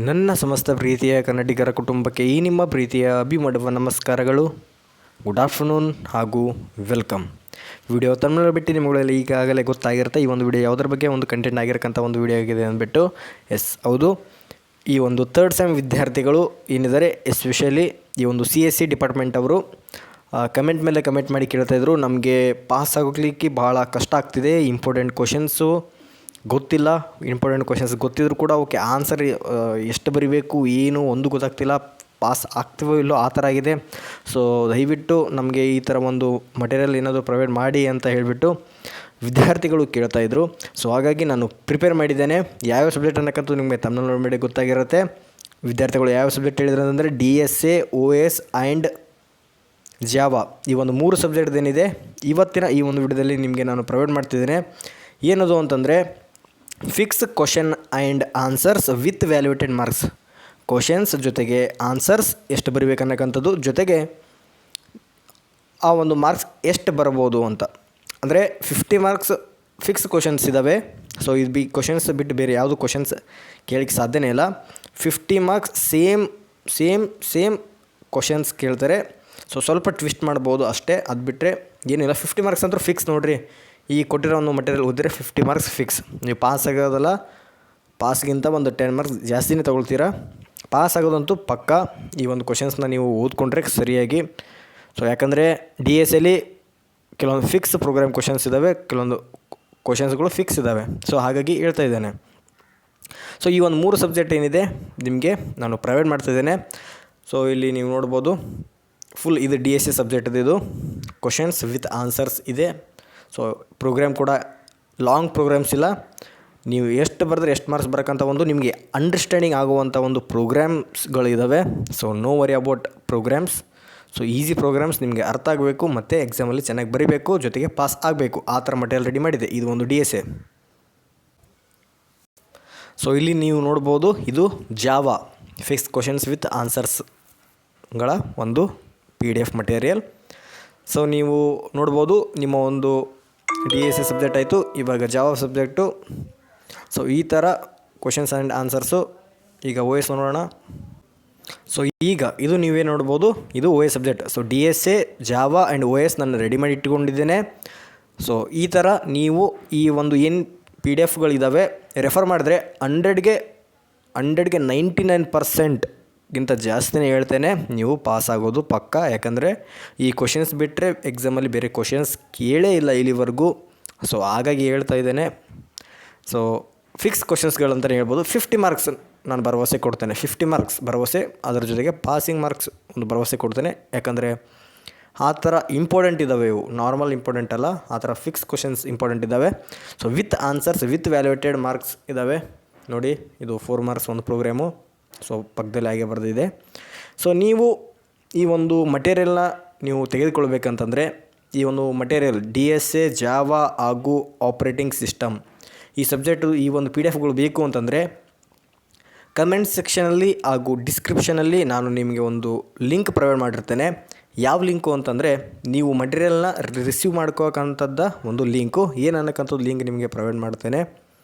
ನನ್ನ ಸಮಸ್ತ ಪ್ರೀತಿಯ ಕನ್ನಡಿಗರ ಕುಟುಂಬಕ್ಕೆ ಈ ನಿಮ್ಮ ಪ್ರೀತಿಯ ಅಭಿಮಡುವ ನಮಸ್ಕಾರಗಳು. ಗುಡ್ ಆಫ್ಟರ್ನೂನ್ ಹಾಗೂ ವೆಲ್ಕಮ್. ವಿಡಿಯೋ ತಮಿಳು ಬಿಟ್ಟು ನಿಮ್ಮಗಳಲ್ಲಿ ಈಗಾಗಲೇ ಗೊತ್ತಾಗಿರುತ್ತೆ ಈ ಒಂದು ವಿಡಿಯೋ ಯಾವುದ್ರ ಬಗ್ಗೆ ಒಂದು ಕಂಟೆಂಟ್ ಆಗಿರಕ್ಕಂಥ ಒಂದು ವಿಡಿಯೋ ಆಗಿದೆ ಅಂದ್ಬಿಟ್ಟು. ಎಸ್ ಹೌದು, ಈ ಒಂದು ಥರ್ಡ್ ಸೆಮ್ ವಿದ್ಯಾರ್ಥಿಗಳು ಏನಿದ್ದಾರೆ, ಎಸ್ಪೆಷಲಿ ಈ ಒಂದು CSE ಡಿಪಾರ್ಟ್ಮೆಂಟ್ ಅವರು ಕಮೆಂಟ್ ಮೇಲೆ ಕಮೆಂಟ್ ಮಾಡಿ ಕೇಳ್ತಾಯಿದ್ರು, ನಮಗೆ ಪಾಸ್ ಆಗೋಗ್ಲಿಕ್ಕೆ ಭಾಳ ಕಷ್ಟ ಆಗ್ತಿದೆ, ಇಂಪಾರ್ಟೆಂಟ್ ಕ್ವಶನ್ಸು ಗೊತ್ತಿಲ್ಲ, ಇಂಪಾರ್ಟೆಂಟ್ ಕ್ವಶನ್ಸ್ ಗೊತ್ತಿದ್ರು ಕೂಡ ಅವಕ್ಕೆ ಆನ್ಸರ್ ಎಷ್ಟು ಬರೀಬೇಕು ಏನು ಒಂದು ಗೊತ್ತಾಗ್ತಿಲ್ಲ, ಪಾಸ್ ಆಗ್ತೀವೋ ಇಲ್ಲೋ ಆ ಥರ ಆಗಿದೆ. ಸೊ ದಯವಿಟ್ಟು ನಮಗೆ ಈ ಥರ ಒಂದು ಮಟೀರಿಯಲ್ ಏನಾದರೂ ಪ್ರೊವೈಡ್ ಮಾಡಿ ಅಂತ ಹೇಳಿಬಿಟ್ಟು ವಿದ್ಯಾರ್ಥಿಗಳು ಕೇಳ್ತಾಯಿದ್ರು. ಸೊ ಹಾಗಾಗಿ ನಾನು ಪ್ರಿಪೇರ್ ಮಾಡಿದ್ದೇನೆ. ಯಾವ್ಯಾವ ಸಬ್ಜೆಕ್ಟ್ ಅನ್ನಕ್ಕಂತೂ ನಿಮಗೆ ತಮಿಳು ನೋಡಿ ಗೊತ್ತಾಗಿರುತ್ತೆ. ವಿದ್ಯಾರ್ಥಿಗಳು ಯಾವ ಸಬ್ಜೆಕ್ಟ್ ಹೇಳಿದ್ರು ಅಂದರೆ DSA, OS ಆ್ಯಂಡ್ ಜಾವಾ, ಈ ಒಂದು 3 ಸಬ್ಜೆಕ್ಟ್ ಏನಿದೆ ಇವತ್ತಿನ ಈ ಒಂದು ವಿಡಿಯೋದಲ್ಲಿ ನಿಮಗೆ ನಾನು ಪ್ರೊವೈಡ್ ಮಾಡ್ತಿದ್ದೇನೆ. ಏನದು ಅಂತಂದರೆ fix question and answers with valuated marks. Questions ಜೊತೆಗೆ ಆನ್ಸರ್ಸ್ ಎಷ್ಟು ಬರೀಬೇಕನ್ನಕ್ಕಂಥದ್ದು, ಜೊತೆಗೆ ಆ ಒಂದು ಮಾರ್ಕ್ಸ್ ಎಷ್ಟು ಬರ್ಬೋದು ಅಂತ. ಅಂದರೆ 50 ಮಾರ್ಕ್ಸ್ ಫಿಕ್ಸ್ ಕ್ವಶನ್ಸ್ ಇದ್ದಾವೆ. ಸೊ ಇದು ಕ್ವಶನ್ಸ್ ಬಿಟ್ಟು ಬೇರೆ ಯಾವುದು ಕ್ವಶನ್ಸ್ ಕೇಳಲಿಕ್ಕೆ ಸಾಧ್ಯನೇ ಇಲ್ಲ. 50 ಮಾರ್ಕ್ಸ್ ಸೇಮ್ ಕ್ವಶನ್ಸ್ ಕೇಳ್ತಾರೆ. ಸೊ ಸ್ವಲ್ಪ ಟ್ವಿಸ್ಟ್ ಮಾಡ್ಬೋದು ಅಷ್ಟೇ, ಅದು ಬಿಟ್ಟರೆ ಏನಿಲ್ಲ. 50 ಮಾರ್ಕ್ಸ್ ಅಂತೂ ಫಿಕ್ಸ್ ನೋಡಿರಿ. ಈ ಕೊಟ್ಟಿರೋ ಒಂದು ಮಟೀರಿಯಲ್ ಓದಿದ್ರೆ 50 ಮಾರ್ಕ್ಸ್ ಫಿಕ್ಸ್. ನೀವು ಪಾಸ್ ಆಗೋದಲ್ಲ, ಪಾಸ್ಗಿಂತ ಒಂದು 10 ಮಾರ್ಕ್ಸ್ ಜಾಸ್ತಿನೇ ತೊಗೊಳ್ತೀರಾ. ಪಾಸ್ ಆಗೋದಂತೂ ಪಕ್ಕ. ಈ ಒಂದು ಕ್ವಶನ್ಸ್ನ ನೀವು ಓದ್ಕೊಂಡ್ರೆ ಸರಿಯಾಗಿ. ಸೊ ಯಾಕಂದರೆ DSAಲಿ ಕೆಲವೊಂದು ಫಿಕ್ಸ್ ಪ್ರೋಗ್ರಾಮ್ ಕ್ವಶನ್ಸ್ ಇದ್ದಾವೆ, ಕೆಲವೊಂದು ಕ್ವಶನ್ಸ್ಗಳು ಫಿಕ್ಸ್ ಇದ್ದಾವೆ. ಸೊ ಹಾಗಾಗಿ ಹೇಳ್ತಾ ಇದ್ದೇನೆ. ಸೊ ಈ ಒಂದು 3 ಸಬ್ಜೆಕ್ಟ್ ಏನಿದೆ ನಿಮಗೆ ನಾನು ಪ್ರೊವೈಡ್ ಮಾಡ್ತಾಯಿದ್ದೇನೆ. ಸೊ ಇಲ್ಲಿ ನೀವು ನೋಡ್ಬೋದು, ಫುಲ್ ಇದು DSA ಸಬ್ಜೆಕ್ಟ್ ಇದು. ಕ್ವಶನ್ಸ್ ವಿತ್ ಆನ್ಸರ್ಸ್ ಇದೆ. ಸೊ ಪ್ರೋಗ್ರಾಮ್ ಕೂಡ ಲಾಂಗ್ ಪ್ರೋಗ್ರಾಮ್ಸ್ ಇಲ್ಲ. ನೀವು ಎಷ್ಟು ಬರೆದ್ರೆ ಎಷ್ಟು ಮಾರ್ಕ್ಸ್ ಬರೋಕ್ಕಂಥ ಒಂದು ನಿಮಗೆ ಅಂಡರ್ಸ್ಟ್ಯಾಂಡಿಂಗ್ ಆಗುವಂಥ ಒಂದು ಪ್ರೋಗ್ರಾಮ್ಸ್ಗಳಿದ್ದಾವೆ. So no worry about programs. So easy programs ನಿಮಗೆ ಅರ್ಥ ಆಗಬೇಕು ಮತ್ತು ಎಕ್ಸಾಮಲ್ಲಿ ಚೆನ್ನಾಗಿ ಬರೀಬೇಕು, ಜೊತೆಗೆ ಪಾಸ್ ಆಗಬೇಕು, ಆ ಥರ ಮಟೀರಿಯಲ್ ರೆಡಿ ಮಾಡಿದೆ ಇದು ಒಂದು DSA. ಸೊ ಇಲ್ಲಿ ನೀವು ನೋಡ್ಬೋದು, ಇದು ಜಾವಾ ಫಿಕ್ಸ್ ಕ್ವಶನ್ಸ್ ವಿತ್ ಆನ್ಸರ್ಸ್ಗಳ ಒಂದು PDF ಮಟೀರಿಯಲ್. ಸೊ ನೀವು ನೋಡ್ಬೋದು, ನಿಮ್ಮ ಒಂದು DSA ಸಬ್ಜೆಕ್ಟ್ ಆಯಿತು, ಇವಾಗ ಜಾವಾ ಸಬ್ಜೆಕ್ಟು. ಸೊ ಈ ಥರ ಕ್ವಶನ್ಸ್ ಆ್ಯಂಡ್ ಆನ್ಸರ್ಸು. ಈಗ OS ನೋಡೋಣ. ಸೊ ಈಗ ಇದು ನೀವೇ ನೋಡ್ಬೋದು, ಇದು OS subject. So DSA, Java and OS ನಾನು ರೆಡಿ ಮಾಡಿ ಇಟ್ಕೊಂಡಿದ್ದೇನೆ. ಸೊ ಈ ಥರ ನೀವು ಈ ಒಂದು ಏನು PDFಗಳಿದ್ದಾವೆ ರೆಫರ್ ಮಾಡಿದ್ರೆ 100ಗೆ 99% ಗಿಂತ ಜಾಸ್ತಿನೇ ಹೇಳ್ತೇನೆ, ನೀವು ಪಾಸ್ ಆಗೋದು ಪಕ್ಕ. ಯಾಕಂದರೆ ಈ ಕ್ವಶನ್ಸ್ ಬಿಟ್ಟರೆ ಎಕ್ಸಾಮಲ್ಲಿ ಬೇರೆ ಕ್ವಶನ್ಸ್ ಕೇಳೇ ಇಲ್ಲ ಇಲ್ಲಿವರೆಗೂ. ಸೊ ಹಾಗಾಗಿ ಹೇಳ್ತಾ ಇದ್ದೇನೆ. ಸೊ ಫಿಕ್ಸ್ ಕ್ವಶನ್ಸ್ಗಳಂತಲೇ ಹೇಳ್ಬೋದು. 50 ಮಾರ್ಕ್ಸ್ ನಾನು ಭರವಸೆ ಕೊಡ್ತೇನೆ. 50 ಮಾರ್ಕ್ಸ್ ಭರವಸೆ, ಅದರ ಜೊತೆಗೆ ಪಾಸಿಂಗ್ ಮಾರ್ಕ್ಸ್ ಒಂದು ಭರವಸೆ ಕೊಡ್ತೇನೆ. ಯಾಕಂದರೆ ಆ ಥರ ಇಂಪಾರ್ಟೆಂಟ್ ಇದ್ದಾವೆ ಇವು, ನಾರ್ಮಲ್ ಇಂಪಾರ್ಟೆಂಟ್ ಅಲ್ಲ, ಆ ಥರ ಫಿಕ್ಸ್ ಕ್ವಶನ್ಸ್ ಇಂಪಾರ್ಟೆಂಟ್ ಇದ್ದಾವೆ. So with answers with valuated marks ಇದ್ದಾವೆ ನೋಡಿ. ಇದು 4 ಮಾರ್ಕ್ಸ್ ಒಂದು ಪ್ರೋಗ್ರಾಮು. ಸೊ ಪಕ್ಕದಲ್ಲಿ ಹಾಗೆ ಬರೆದಿದೆ. ಸೊ ನೀವು ಈ ಒಂದು ಮಟೀರಿಯಲ್ನ ನೀವು ತೆಗೆದುಕೊಳ್ಬೇಕಂತಂದರೆ ಈ ಒಂದು ಮಟೀರಿಯಲ್ DSA, ಜಾವಾ ಹಾಗೂ ಆಪ್ರೇಟಿಂಗ್ ಸಿಸ್ಟಮ್ ಈ ಸಬ್ಜೆಕ್ಟು ಈ ಒಂದು PDFಗಳು ಬೇಕು ಅಂತಂದರೆ ಕಮೆಂಟ್ ಸೆಕ್ಷನಲ್ಲಿ ಹಾಗೂ ಡಿಸ್ಕ್ರಿಪ್ಷನಲ್ಲಿ ನಾನು ನಿಮಗೆ ಒಂದು ಲಿಂಕ್ ಪ್ರೊವೈಡ್ ಮಾಡಿರ್ತೇನೆ. ಯಾವ ಲಿಂಕು ಅಂತಂದರೆ ನೀವು ಮಟೀರಿಯಲ್ನ ರಿಸೀವ್ ಮಾಡ್ಕೋಕ್ಕಂಥದ್ದು ಒಂದು ಲಿಂಕು, ಏನು ಅನ್ನೋಕ್ಕಂಥದ್ದು ಲಿಂಕ್ ನಿಮಗೆ ಪ್ರೊವೈಡ್ ಮಾಡ್ತೇನೆ.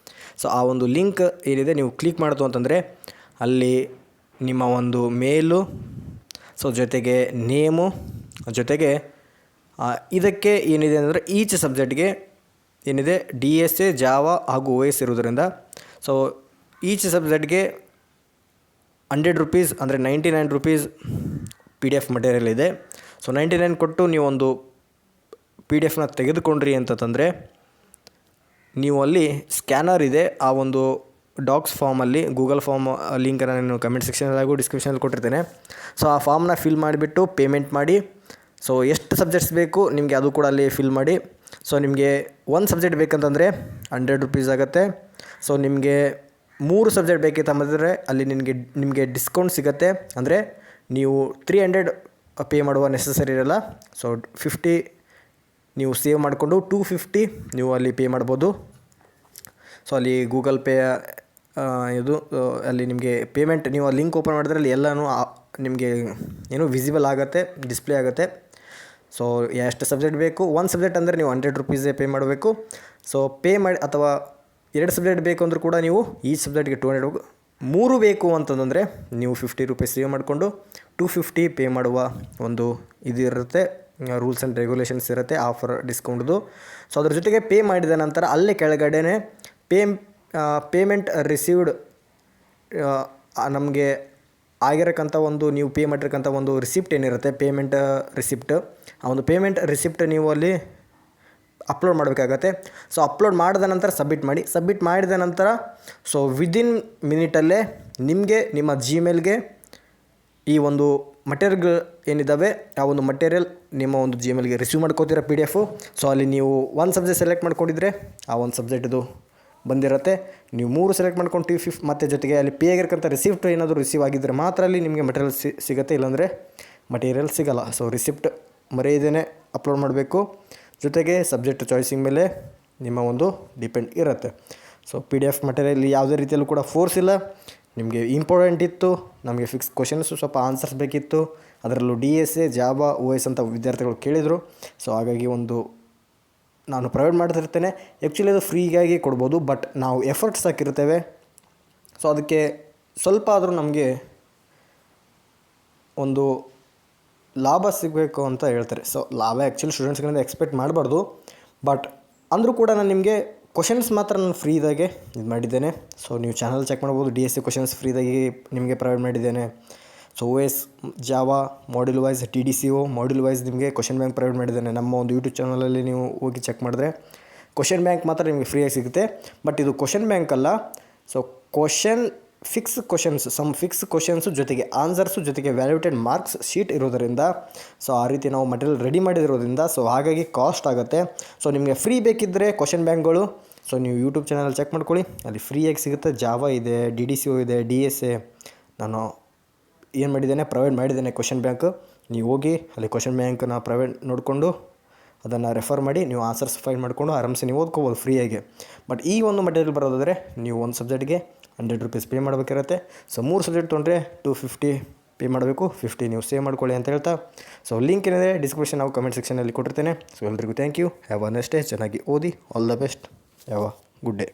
ಸೊ ಆ ಒಂದು ಲಿಂಕ್ ಏನಿದೆ ನೀವು ಕ್ಲಿಕ್ ಮಾಡ್ತು ಅಂತಂದರೆ ಅಲ್ಲಿ ನಿಮ್ಮ ಒಂದು ಮೇಲು, ಸೊ ಜೊತೆಗೆ ನೇಮು, ಜೊತೆಗೆ ಇದಕ್ಕೆ ಏನಿದೆ ಅಂದರೆ ಈಚ್ ಸಬ್ಜೆಕ್ಟ್ಗೆ ಏನಿದೆ DSA, ಜಾವಾ ಹಾಗೂ OS ಇರೋದರಿಂದ ಸೊ ಈಚ್ ಸಬ್ಜೆಕ್ಟ್ಗೆ 100 ರೂಪೀಸ್ ಅಂದರೆ 99 ರೂಪೀಸ್ PDF ಮಟೀರಿಯಲ್ ಇದೆ. ಸೊ 99 ಕೊಟ್ಟು ನೀವೊಂದು PDFನ ತೆಗೆದುಕೊಂಡ್ರಿ ಅಂತಂದರೆ ನೀವು ಅಲ್ಲಿ ಸ್ಕ್ಯಾನರ್ ಇದೆ, ಆ ಒಂದು ಡಾಕ್ಸ್ ಫಾರ್ಮಲ್ಲಿ ಗೂಗಲ್ ಫಾರ್ಮ್ ಲಿಂಕನ್ನು ನಾನು ಕಮೆಂಟ್ ಸೆಕ್ಷನಲ್ಲಿ ಹಾಗೂ ಡಿಸ್ಕ್ರಿಪ್ಷನಲ್ಲಿ ಕೊಟ್ಟಿರ್ತೇನೆ. ಸೊ ಆ ಫಾರ್ಮ್ನ ಫಿಲ್ ಮಾಡಿಬಿಟ್ಟು ಪೇಮೆಂಟ್ ಮಾಡಿ. ಸೊ ಎಷ್ಟು ಸಬ್ಜೆಕ್ಟ್ಸ್ ಬೇಕು ನಿಮಗೆ ಅದು ಕೂಡ ಅಲ್ಲಿ ಫಿಲ್ ಮಾಡಿ. ಸೊ ನಿಮಗೆ ಒಂದು ಸಬ್ಜೆಕ್ಟ್ ಬೇಕಂತಂದರೆ 100 ರೂಪೀಸ್ ಆಗುತ್ತೆ. ಸೊ ನಿಮಗೆ 3 ಸಬ್ಜೆಕ್ಟ್ ಬೇಕಿತ್ತಂದರೆ ಅಲ್ಲಿ ನಿಮಗೆ ಡಿಸ್ಕೌಂಟ್ ಸಿಗುತ್ತೆ. ಅಂದರೆ ನೀವು 300 ಪೇ ಮಾಡುವ ನೆಸಸರಿ ಇರಲ್ಲ. ಸೊ 50 ನೀವು ಸೇವ್ ಮಾಡಿಕೊಂಡು 250 ನೀವು ಅಲ್ಲಿ ಪೇ ಮಾಡ್ಬೋದು. ಸೊ ಅಲ್ಲಿ ಗೂಗಲ್ ಪೇ ಇದು ಅಲ್ಲಿ ನಿಮಗೆ ಪೇಮೆಂಟ್ ನೀವು ಆ ಲಿಂಕ್ ಓಪನ್ ಮಾಡಿದ್ರೆ ಅಲ್ಲಿ ಎಲ್ಲನೂ ನಿಮಗೆ ಏನು ವಿಸಿಬಲ್ ಆಗುತ್ತೆ, ಡಿಸ್ಪ್ಲೇ ಆಗುತ್ತೆ. ಸೊ ಎಷ್ಟು ಸಬ್ಜೆಕ್ಟ್ ಬೇಕು, ಒಂದು ಸಬ್ಜೆಕ್ಟ್ ಅಂದರೆ ನೀವು 100 ರೂಪೀಸೇ ಪೇ ಮಾಡಬೇಕು. ಸೊ ಪೇ ಮಾಡಿ, ಅಥವಾ 2 ಸಬ್ಜೆಕ್ಟ್ ಬೇಕು ಅಂದರೂ ಕೂಡ ನೀವು ಈ ಸಬ್ಜೆಕ್ಟ್ಗೆ 200 3 ಬೇಕು ಅಂತಂದರೆ ನೀವು 50 ರೂಪೀಸ್ ಸೇವ್ ಮಾಡಿಕೊಂಡು 250 ಪೇ ಮಾಡುವ ಒಂದು ಇದು ಇರುತ್ತೆ, ರೂಲ್ಸ್ ಆ್ಯಂಡ್ ರೆಗ್ಯುಲೇಷನ್ಸ್ ಇರುತ್ತೆ ಆಫರ್ ಡಿಸ್ಕೌಂಟ್ದು. ಸೊ ಅದ್ರ ಜೊತೆಗೆ ಪೇ ಮಾಡಿದ ನಂತರ ಅಲ್ಲೇ ಕೆಳಗಡೆನೆ ಪೇಮೆಂಟ್ ರಿಸೀವ್ಡ್ ನಮಗೆ ಆಗಿರೋಕ್ಕಂಥ ಒಂದು ನೀವು ಪೇ ಮಾಡಿರೋಕ್ಕಂಥ ಒಂದು ರಿಸಿಪ್ಟ್ ಏನಿರುತ್ತೆ ಪೇಮೆಂಟ್ ರಿಸಿಪ್ಟ್, ಆ ಒಂದು ಪೇಮೆಂಟ್ ರಿಸಿಪ್ಟ್ ನೀವು ಅಲ್ಲಿ ಅಪ್ಲೋಡ್ ಮಾಡಬೇಕಾಗತ್ತೆ. ಸೊ ಅಪ್ಲೋಡ್ ಮಾಡಿದ ನಂತರ ಸಬ್ಮಿಟ್ ಮಾಡಿದ ನಂತರ ಸೊ ವಿದಿನ್ ಮಿನಿಟಲ್ಲೇ ನಿಮಗೆ ನಿಮ್ಮ ಜಿಮೇಲ್ಗೆ ಈ ಒಂದು ಮಟೀರಿಯಲ್ಗಳು ಏನಿದ್ದಾವೆ ಆ ಒಂದು ಮಟೀರಿಯಲ್ ನಿಮ್ಮ ಒಂದು ಜಿಮೇಲ್ಗೆ ರಿಸೀವ್ ಮಾಡ್ಕೋತೀರ PDF. ಸೊ ಅಲ್ಲಿ ನೀವು ಒಂದು ಸಬ್ಜೆಕ್ಟ್ ಸೆಲೆಕ್ಟ್ ಮಾಡ್ಕೊಂಡಿದ್ರೆ ಆ ಒಂದು ಸಬ್ಜೆಕ್ಟ್ದು ಬಂದಿರುತ್ತೆ. ನೀವು 3 ಸೆಲೆಕ್ಟ್ ಮಾಡ್ಕೊಂಡು 250 ಮತ್ತು ಜೊತೆಗೆ ಅಲ್ಲಿ ಪೇ ಆಗಿರ್ತಕ್ಕಂಥ ರಿಸಿಪ್ಟ್ ಏನಾದರೂ ರಿಸೀವ್ ಆಗಿದ್ದರೆ ಮಾತ್ರ ಅಲ್ಲಿ ನಿಮಗೆ ಮಟೀರಿಯಲ್ ಸಿಗುತ್ತೆ, ಇಲ್ಲಾಂದರೆ ಮಟೀರಿಯಲ್ ಸಿಗೋಲ್ಲ. ಸೊ ರಿಸಿಪ್ಟ್ ಮರೆಯದೇ ಅಪ್ಲೋಡ್ ಮಾಡಬೇಕು. ಜೊತೆಗೆ ಸಬ್ಜೆಕ್ಟ್ ಚಾಯ್ಸಿಂಗ್ ಮೇಲೆ ನಿಮ್ಮ ಒಂದು ಡಿಪೆಂಡ್ ಇರುತ್ತೆ. ಸೊ PDF ಮಟೀರಿಯಲ್ ಯಾವುದೇ ರೀತಿಯಲ್ಲೂ ಕೂಡ ಫೋರ್ಸ್ ಇಲ್ಲ. ನಿಮಗೆ ಇಂಪಾರ್ಟೆಂಟ್ ಇತ್ತು, ನಮಗೆ ಫಿಕ್ಸ್ ಕ್ವಶನ್ಸು ಸ್ವಲ್ಪ ಆನ್ಸರ್ಸ್ ಬೇಕಿತ್ತು, ಅದರಲ್ಲೂ DSA ಜಾವಾ OS ಅಂತ ವಿದ್ಯಾರ್ಥಿಗಳು ಕೇಳಿದರು. ಸೊ ಹಾಗಾಗಿ ಒಂದು ನಾನು ಪ್ರೊವೈಡ್ ಮಾಡ್ತಿರ್ತೇನೆ. ಆ್ಯಕ್ಚುಲಿ ಅದು ಫ್ರೀಗಾಗಿ ಕೊಡ್ಬೋದು, ಬಟ್ ನಾವು ಎಫರ್ಟ್ಸ್ ಹಾಕಿರ್ತೇವೆ. ಸೊ ಅದಕ್ಕೆ ಸ್ವಲ್ಪ ಆದರೂ ನಮಗೆ ಒಂದು ಲಾಭ ಸಿಗಬೇಕು ಅಂತ ಹೇಳ್ತಾರೆ. ಸೊ ಲಾಭ ಆ್ಯಕ್ಚುಲಿ ಸ್ಟೂಡೆಂಟ್ಸ್ಗಳಿಂದ ಎಕ್ಸ್ಪೆಕ್ಟ್ ಮಾಡಬಾರ್ದು, ಬಟ್ ಅಂದರೂ ಕೂಡ ನಾನು ನಿಮಗೆ ಕ್ವಶನ್ಸ್ ಮಾತ್ರ ನಾನು ಫ್ರೀದಾಗೆ ಇದು ಮಾಡಿದ್ದೇನೆ. ಸೊ ನೀವು ಚಾನಲ್ ಚೆಕ್ ಮಾಡ್ಬೋದು, DSA ಕ್ವಶನ್ಸ್ ಫ್ರೀದಾಗಿ ನಿಮಗೆ ಪ್ರೊವೈಡ್ ಮಾಡಿದ್ದೇನೆ. So OS Java module wise TDCO module wise ನಿಮಗೆ ಕ್ವಶನ್ ಬ್ಯಾಂಕ್ ಪ್ರೊವೈಡ್ ಮಾಡಿದ್ದೇನೆ. ನಮ್ಮ ಒಂದು ಯೂಟ್ಯೂಬ್ ಚಾನಲಲ್ಲಿ ನೀವು ಹೋಗಿ ಚೆಕ್ ಮಾಡಿದ್ರೆ ಕ್ವಶನ್ ಬ್ಯಾಂಕ್ ಮಾತ್ರ ನಿಮಗೆ ಫ್ರೀಯಾಗಿ ಸಿಗುತ್ತೆ. ಬಟ್ ಇದು ಕ್ವಶನ್ ಬ್ಯಾಂಕ್ ಅಲ್ಲ. ಸೊ ಫಿಕ್ಸ್ ಕ್ವಶನ್ಸು ಜೊತೆಗೆ ಆನ್ಸರ್ಸು ಜೊತೆಗೆ ವ್ಯಾಲ್ಯೂಟೆಡ್ ಮಾರ್ಕ್ಸ್ ಶೀಟ್ ಇರೋದರಿಂದ ಸೊ ಆ ರೀತಿ ನಾವು ಮಟೀರಿಯಲ್ ರೆಡಿ ಮಾಡಿರೋದ್ರಿಂದ ಸೊ ಹಾಗಾಗಿ ಕಾಸ್ಟ್ ಆಗುತ್ತೆ. ಸೊ ನಿಮಗೆ ಫ್ರೀ ಬೇಕಿದ್ದರೆ ಕ್ವಶನ್ ಬ್ಯಾಂಕ್ಗಳು ಸೊ ನೀವು ಯೂಟ್ಯೂಬ್ ಚಾನಲ್ ಚೆಕ್ ಮಾಡ್ಕೊಳ್ಳಿ, ಅಲ್ಲಿ ಫ್ರೀಯಾಗಿ ಸಿಗುತ್ತೆ. ಜಾವಾ ಇದೆ, DDCO ಇದೆ, DSA ನಾನು ಏನು ಮಾಡಿದ್ದೇನೆ ಪ್ರೊವೈಡ್ ಮಾಡಿದ್ದೇನೆ ಕ್ವಶನ್ ಬ್ಯಾಂಕ್. ನೀವು ಹೋಗಿ ಅಲ್ಲಿ ಕ್ವಶನ್ ಬ್ಯಾಂಕ್ನ ಪ್ರೊವೈಡ್ ನೋಡಿಕೊಂಡು ಅದನ್ನು ರೆಫರ್ ಮಾಡಿ ನೀವು ಆನ್ಸರ್ಸ್ ಫೈಲ್ ಮಾಡಿಕೊಂಡು ಆರಾಮ್ಸೆ ನೀವು ಓದ್ಕೋಬೋದು ಫ್ರೀಯಾಗಿ. ಬಟ್ ಈ ಒಂದು ಮಟೀರಿಯಲ್ ಬರೋದಾದರೆ ನೀವು ಒಂದು ಸಬ್ಜೆಕ್ಟ್ಗೆ 100 ರೂಪೀಸ್ ಪೇ ಮಾಡಬೇಕಿರುತ್ತೆ. ಸೊ 3 ಸಬ್ಜೆಕ್ಟ್ ತೊಗೊಂಡ್ರೆ 250 ಪೇ ಮಾಡಬೇಕು, 50 ನೀವು ಸೇವ್ ಮಾಡ್ಕೊಳ್ಳಿ ಅಂತ ಹೇಳ್ತಾ ಸೊ ಲಿಂಕ್ ಏನಿದೆ ಡಿಸ್ಕ್ರಿಪ್ಷನ್ ನಾವು ಕಮೆಂಟ್ ಸೆಕ್ಷನಲ್ಲಿ ಕೊಟ್ಟಿರ್ತೇನೆ. ಸೊ ಎಲ್ರಿಗೂ thank you. Have a next day. ಚೆನ್ನಾಗಿ ಓದಿ. All the best. Have a good day.